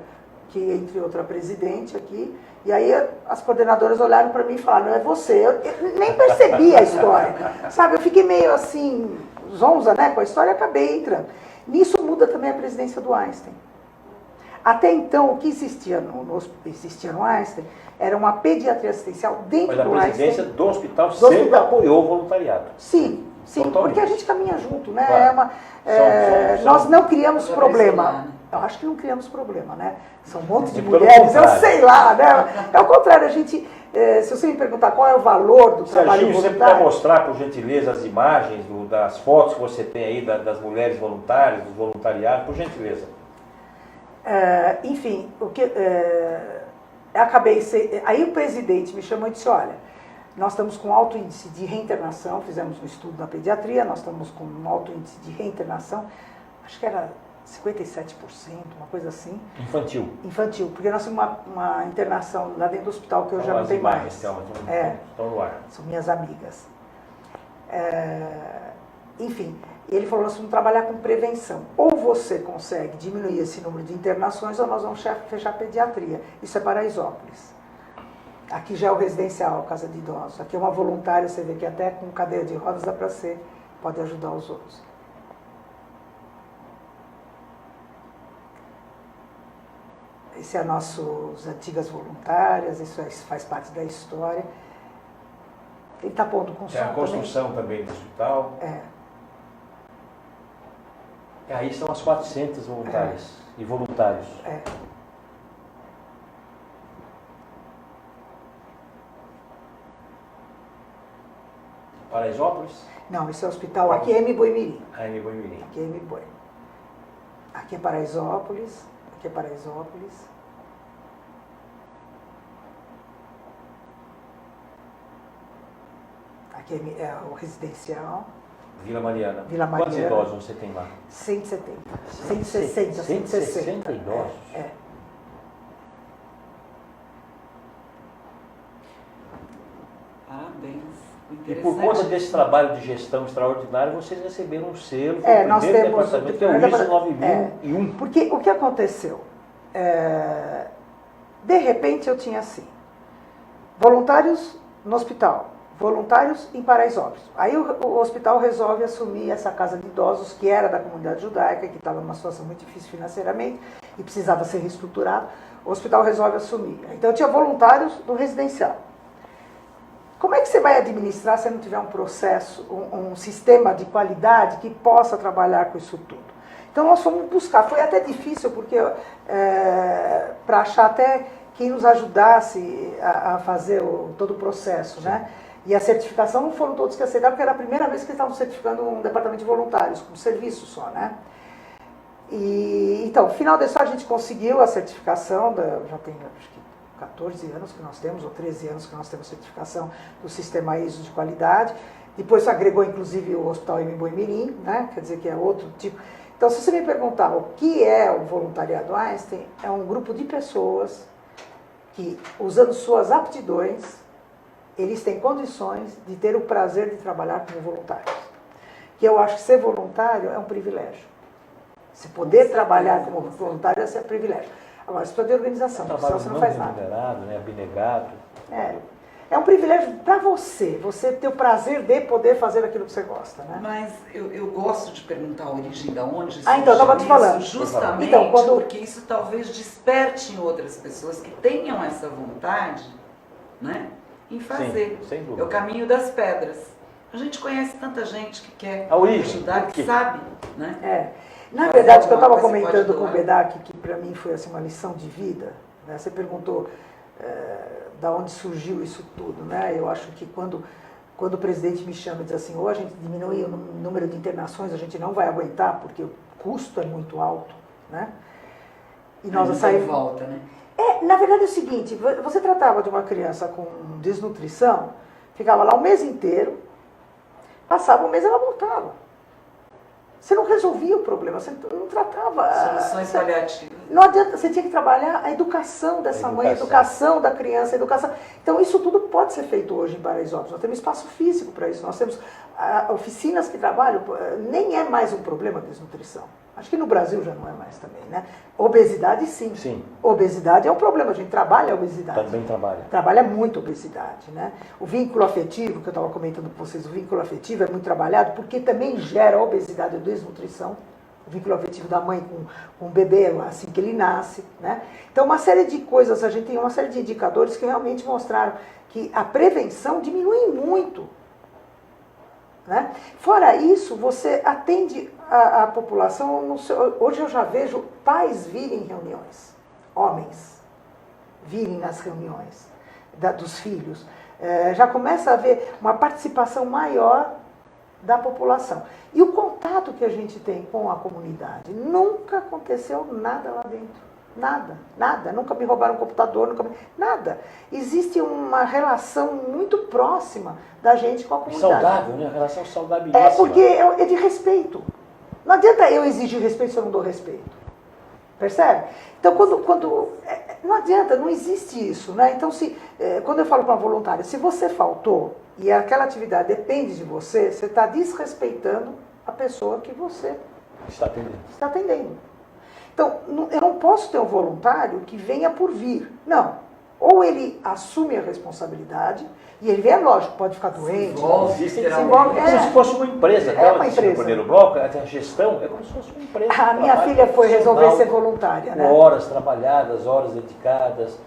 que entre outra presidente aqui. E aí as coordenadoras olharam para mim e falaram, não é você. Eu nem percebi a história, sabe? Eu fiquei meio assim, zonza, né, com a história, e acabei entrando. Nisso muda também a presidência do Einstein. Até então, o que existia no Einstein era uma pediatria assistencial dentro do Einstein. Mas a presidência do hospital sempre apoiou o voluntariado. Sim, totalmente. Porque a gente caminha junto, né? Claro. Nós não criamos problema. Eu acho que não criamos problema, né? São um monte de mulheres, eu sei lá, né? É o contrário, a gente, se você me perguntar qual é o valor do trabalho voluntário... Você puder mostrar, por gentileza, as imagens das fotos que você tem aí das mulheres voluntárias, dos voluntariados, por gentileza. Enfim, aí o presidente me chamou e disse, olha, nós estamos com alto índice de reinternação, fizemos um estudo na pediatria, nós estamos com um alto índice de reinternação, acho que era 57%, uma coisa assim. Infantil, porque nós temos uma internação lá dentro do hospital que eu já não tenho mais. Estão no ar. São minhas amigas. Enfim, ele falou, nós vamos trabalhar com prevenção. Ou você consegue diminuir esse número de internações, ou nós vamos fechar a pediatria. Isso é Paraisópolis. Aqui já é o residencial, casa de idosos. Aqui é uma voluntária, você vê que até com cadeira de rodas dá para ser, pode ajudar os outros. Esse é nossos antigas voluntárias, isso faz parte da história. Ele está pondo construção. Tem a construção também do hospital. Aí estão as 400 voluntárias e voluntários. Paraisópolis? Não, esse é o hospital, aqui é Mboimirim. Mboimirim. Aqui é Mboi. Aqui é Paraisópolis, aqui é Paraisópolis. Aqui é o residencial. Vila Mariana. Vila Mariana. Quantos idosos você tem lá? 170. 160, 160 idosos? É. Parabéns. E por conta desse trabalho de gestão extraordinário, vocês receberam um selo, Nós temos departamento, que é o ISO 9001. Porque o que aconteceu? De repente eu tinha assim, voluntários no hospital, voluntários em Paraisópolis. Aí o hospital resolve assumir essa casa de idosos, que era da comunidade judaica, que estava numa situação muito difícil financeiramente e precisava ser reestruturado. O hospital resolve assumir. Então eu tinha voluntários do residencial. Como é que você vai administrar se não tiver um processo, um sistema de qualidade que possa trabalhar com isso tudo? Então nós fomos buscar, foi até difícil, porque para achar até quem nos ajudasse a fazer todo o processo, né? E a certificação não foram todos que aceitaram, porque era a primeira vez que eles estavam certificando um departamento de voluntários, com serviço só, né? E, então, no final da história a gente conseguiu a certificação, já tem acho que 14 anos que nós temos, ou 13 anos que nós temos certificação do sistema ISO de qualidade. Depois agregou inclusive o Hospital Mboimirim, né? Quer dizer que é outro tipo. Então, se você me perguntar o que é o voluntariado Einstein, é um grupo de pessoas que, usando suas aptidões, eles têm condições de ter o prazer de trabalhar como voluntários. Que eu acho que ser voluntário é um privilégio. Se poder trabalhar como voluntário é um privilégio. Agora, isso precisa de organização, senão você não faz nada. Né, abnegado. É um privilégio para você ter o prazer de poder fazer aquilo que você gosta, né? Mas eu gosto de perguntar a origem da onde então, eu estava te falando. Justamente então, porque isso talvez desperte em outras pessoas que tenham essa vontade, né, em fazer. Sim, sem dúvida. É o caminho das pedras. A gente conhece tanta gente que quer a origem, ajudar, que sabe, né? Na verdade, que eu estava comentando com o Bedak, que para mim foi assim, uma lição de vida, né? Você perguntou da onde surgiu isso tudo, né? Eu acho que quando o presidente me chama e diz assim, ou a gente diminui o número de internações, a gente não vai aguentar, porque o custo é muito alto, né? E nós saímos... volta, né? Na verdade é o seguinte, você tratava de uma criança com desnutrição, ficava lá o mês inteiro, passava um mês e ela voltava. Você não resolvia o problema, você não tratava... Soluções paliativas. Não adianta, você tinha que trabalhar a educação dessa mãe, a educação da criança, a educação... Então isso tudo pode ser feito hoje em Paraisópolis, nós temos espaço físico para isso, nós temos oficinas que trabalham, nem é mais um problema a desnutrição. Acho que no Brasil já não é mais também, né? Obesidade, sim. Sim. Obesidade é um problema, a gente trabalha a obesidade. Também trabalha. Trabalha muito a obesidade, né? O vínculo afetivo, que eu estava comentando com vocês, o vínculo afetivo é muito trabalhado, porque também gera obesidade e desnutrição. O vínculo afetivo da mãe com o bebê, assim que ele nasce, né? Então, uma série de coisas, a gente tem uma série de indicadores que realmente mostraram que a prevenção diminui muito. Né? Fora isso, você atende a população, hoje eu já vejo pais virem em reuniões, homens virem nas reuniões dos filhos, já começa a haver uma participação maior da população. E o contato que a gente tem com a comunidade, nunca aconteceu nada lá dentro. Nada. Nunca me roubaram um computador, nada. Existe uma relação muito próxima da gente com a comunidade. Saudável, né? Relação saudabilíssima. Porque é de respeito. Não adianta eu exigir respeito se eu não dou respeito. Percebe? Então, não adianta, não existe isso, né? Então, quando eu falo para uma voluntária, se você faltou e aquela atividade depende de você, você está desrespeitando a pessoa que você está atendendo. Então, eu não posso ter um voluntário que venha por vir. Não. Ou ele assume a responsabilidade, e ele vem, é lógico, pode ficar doente. É como se fosse uma empresa. Uma empresa. No primeiro bloco, a gestão é como se fosse uma empresa. A minha filha foi resolver ser voluntária, né? Horas trabalhadas, horas dedicadas,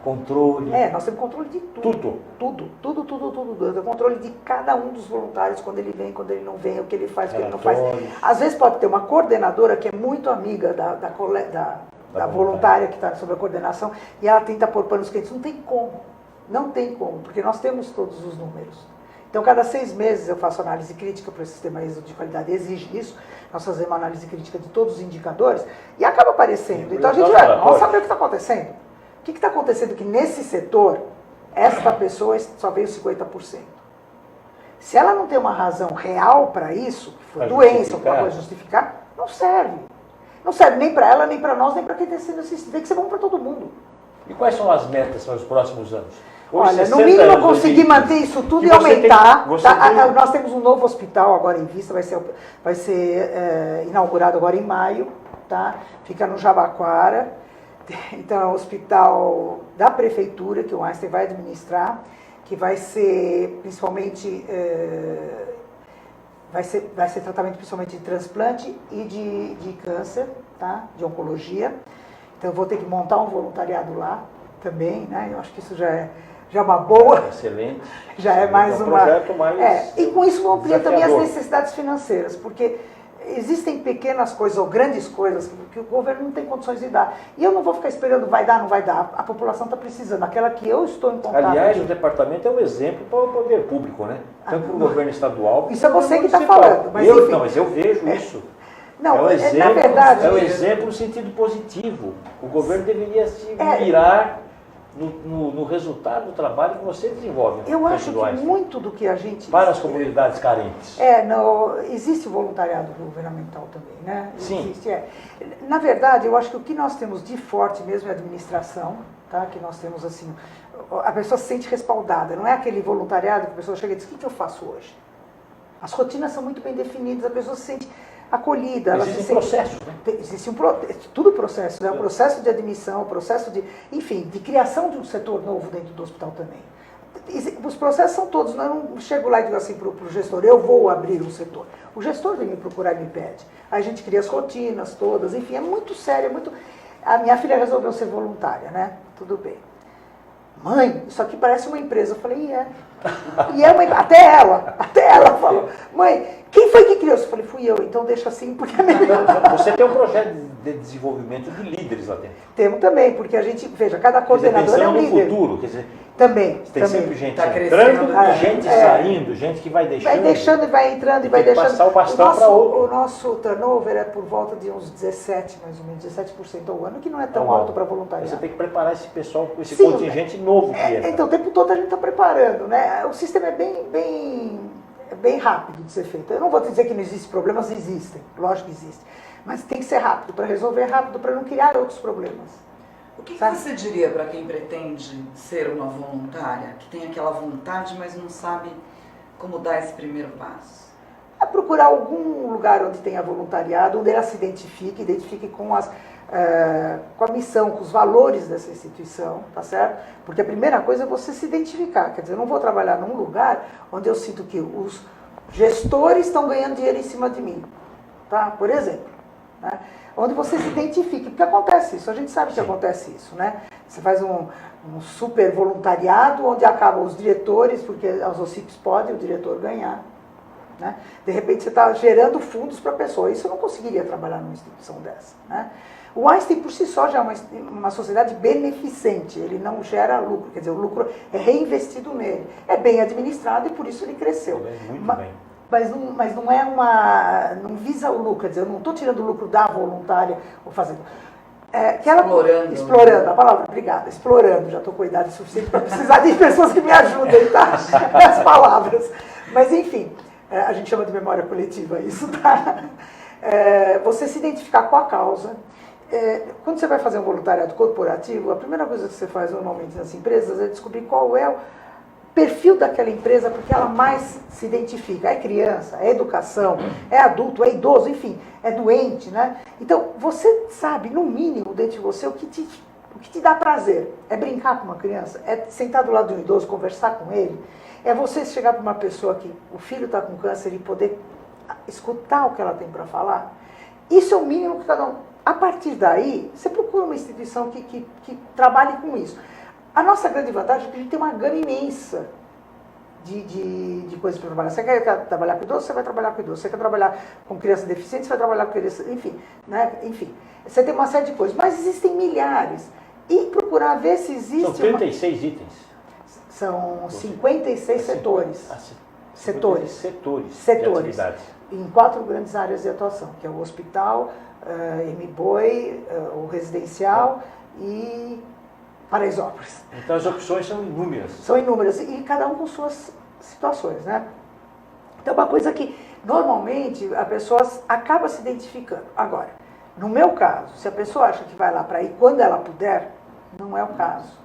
controle. Nós temos controle de tudo. Tudo. Temos controle de cada um dos voluntários, quando ele vem, quando ele não vem, o que ele faz, o que ele não faz. Às vezes pode ter uma coordenadora que é muito amiga da voluntária que está sob a coordenação, e ela tenta pôr panos quentes. Não tem como, porque nós temos todos os números. Então, cada 6 meses eu faço análise crítica para o sistema ISO de qualidade, exige isso. Nós fazemos uma análise crítica de todos os indicadores e acaba aparecendo. Então, a gente vai, vamos saber o que está acontecendo. O que está acontecendo que nesse setor, essa pessoa só veio 50%. Se ela não tem uma razão real para isso, que foi doença, alguma coisa justificar, não serve. Não serve nem para ela, nem para nós, nem para quem está sendo assistido. Tem que ser bom para todo mundo. E quais são as metas para os próximos anos? Olha, no mínimo eu consegui manter isso tudo e aumentar. Nós temos um novo hospital agora em vista, vai ser inaugurado agora em maio, tá? Fica no Jabaquara. Então é um hospital da prefeitura que o Einstein vai administrar, que vai ser principalmente vai ser tratamento principalmente de transplante e de câncer, tá? De oncologia. Então eu vou ter que montar um voluntariado lá também, né? Eu acho que isso já é uma boa. Excelente. Já é mais um projeto mais e com isso vou ampliar também as desafiador. necessidades financeiras, porque existem pequenas coisas ou grandes coisas que o governo não tem condições de dar. E eu não vou ficar esperando, vai dar, não vai dar. A população está precisando. Aquela que eu estou em contato. Aliás, o departamento é um exemplo para o poder público, né? Tanto para o governo estadual. Isso é você que está falando. Mas, enfim, não, mas eu vejo isso. Não, é um exemplo, na verdade. É um exemplo no sentido positivo. O governo deveria se mirar no resultado do trabalho que você desenvolve. Eu acho que muito do que a gente... Para as comunidades carentes. Existe o voluntariado governamental também, né? Sim. Existe, Na verdade, eu acho que o que nós temos de forte mesmo é a administração, tá? Que nós temos assim, a pessoa se sente respaldada, não é aquele voluntariado que a pessoa chega e diz, o que eu faço hoje? As rotinas são muito bem definidas, a pessoa se sente acolhida. Existem processos, né? Existe tudo processo, né? O processo de admissão, o processo de, enfim, de criação de um setor novo dentro do hospital também. Os processos são todos, eu não chego lá e digo assim para o gestor, eu vou abrir um setor. O gestor vem me procurar e me pede. Aí a gente cria as rotinas todas, enfim, é muito sério, é muito... A minha filha resolveu ser voluntária, né? Tudo bem. Mãe, isso aqui parece uma empresa. Eu falei, E é uma... Até ela falou, mãe, quem foi que criou? Eu falei, fui eu, então deixa assim, porque é melhor. Você tem um projeto de desenvolvimento de líderes lá dentro. Temos também, porque a gente, veja, cada coordenador é um líder. No futuro, quer dizer... Também. Tem sempre gente entrando, gente saindo, gente que vai deixando. Vai deixando e vai entrando e vai deixando. Passar o bastão para outro. O nosso turnover é por volta de uns 17, mais ou menos, 17% ao ano, que não é tão alto para voluntariado. Você tem que preparar esse pessoal, esse contingente novo que entra. Então, o tempo todo a gente está preparando, né? O sistema é bem rápido de ser feito. Eu não vou te dizer que não existem problemas, existem, lógico que existem. Mas tem que ser rápido, para resolver rápido, para não criar outros problemas. O que você diria para quem pretende ser uma voluntária, que tem aquela vontade, mas não sabe como dar esse primeiro passo? É procurar algum lugar onde tenha voluntariado, onde ela se identifique com a missão, com os valores dessa instituição, tá certo? Porque a primeira coisa é você se identificar. Quer dizer, eu não vou trabalhar num lugar onde eu sinto que os gestores estão ganhando dinheiro em cima de mim, tá? Por exemplo, né? Onde você se identifique, porque acontece isso, a gente sabe que acontece isso, né? Você faz um super voluntariado, onde acabam os diretores, porque as OCIPs podem o diretor ganhar, né? De repente você está gerando fundos para a pessoa, isso eu não conseguiria trabalhar numa instituição dessa, né? O Einstein por si só já é uma sociedade beneficente, ele não gera lucro, quer dizer, o lucro é reinvestido nele, é bem administrado e por isso ele cresceu. Muito bem. Mas não é não visa o lucro, quer dizer, eu não estou tirando o lucro da voluntária ou fazendo. Explorando, a palavra, obrigada, explorando, já estou com idade suficiente para precisar de pessoas que me ajudem, tá? As palavras. Mas enfim, a gente chama de memória coletiva isso, tá? Você se identificar com a causa. Quando você vai fazer um voluntariado corporativo, a primeira coisa que você faz normalmente nas empresas é descobrir qual é o perfil daquela empresa, porque ela mais se identifica. É criança, é educação, é adulto, é idoso, enfim, é doente, né? Então, você sabe, no mínimo, dentro de você, o que te dá prazer. É brincar com uma criança, é sentar do lado de um idoso, conversar com ele, é você chegar para uma pessoa que o filho está com câncer e poder escutar o que ela tem para falar. Isso é o mínimo que cada um... A partir daí, você procura uma instituição que trabalhe com isso. A nossa grande vantagem é que a gente tem uma gama imensa de coisas para trabalhar. Você quer trabalhar com idoso, você vai trabalhar com idoso. Você quer trabalhar com criança deficiente, você vai trabalhar com criança... Enfim, né? Enfim, você tem uma série de coisas. Mas existem milhares. E procurar ver se existe... São 36 itens. São 56 setores. setores. Setores de atividades. Em 4 grandes áreas de atuação, que é o hospital, MBOI, o residencial e Paraisópolis. Então as opções são inúmeras. São inúmeras, e cada um com suas situações, né? Então, uma coisa que, normalmente, a pessoa acaba se identificando. Agora, no meu caso, se a pessoa acha que vai lá para ir quando ela puder, não é o caso.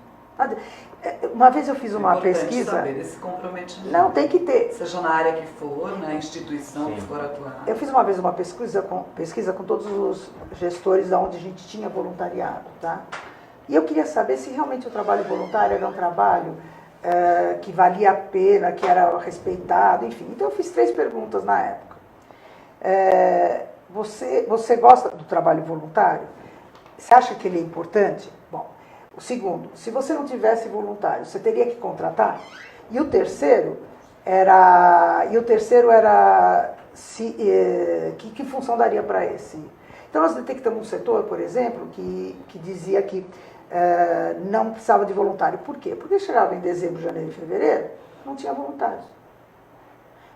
Uma vez eu fiz uma pesquisa... saber esse comprometimento. Não, tem que ter. Seja na área que for, na instituição que for atuar. Eu fiz uma vez uma pesquisa com todos os gestores da onde a gente tinha voluntariado, tá? E eu queria saber se realmente o trabalho voluntário era um trabalho que valia a pena, que era respeitado, enfim. Então eu fiz 3 perguntas na época. Você gosta do trabalho voluntário? Você acha que ele é importante? Bom, o segundo, se você não tivesse voluntário, você teria que contratar? E o terceiro era que função daria para esse? Então nós detectamos um setor, por exemplo, que dizia que não precisava de voluntário. Por quê? Porque chegava em dezembro, janeiro e fevereiro, não tinha voluntários.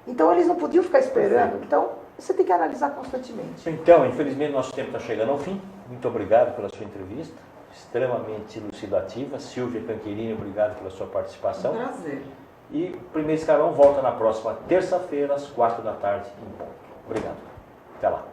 Então eles não podiam ficar esperando. Então você tem que analisar constantemente. Então, infelizmente, nosso tempo está chegando ao fim. Muito obrigado pela sua entrevista, extremamente elucidativa. Silvia Canquerini, obrigado pela sua participação. Um prazer. E o Primeiro Escalão volta na próxima terça-feira, às 4 da tarde, em ponto. Obrigado. Até lá.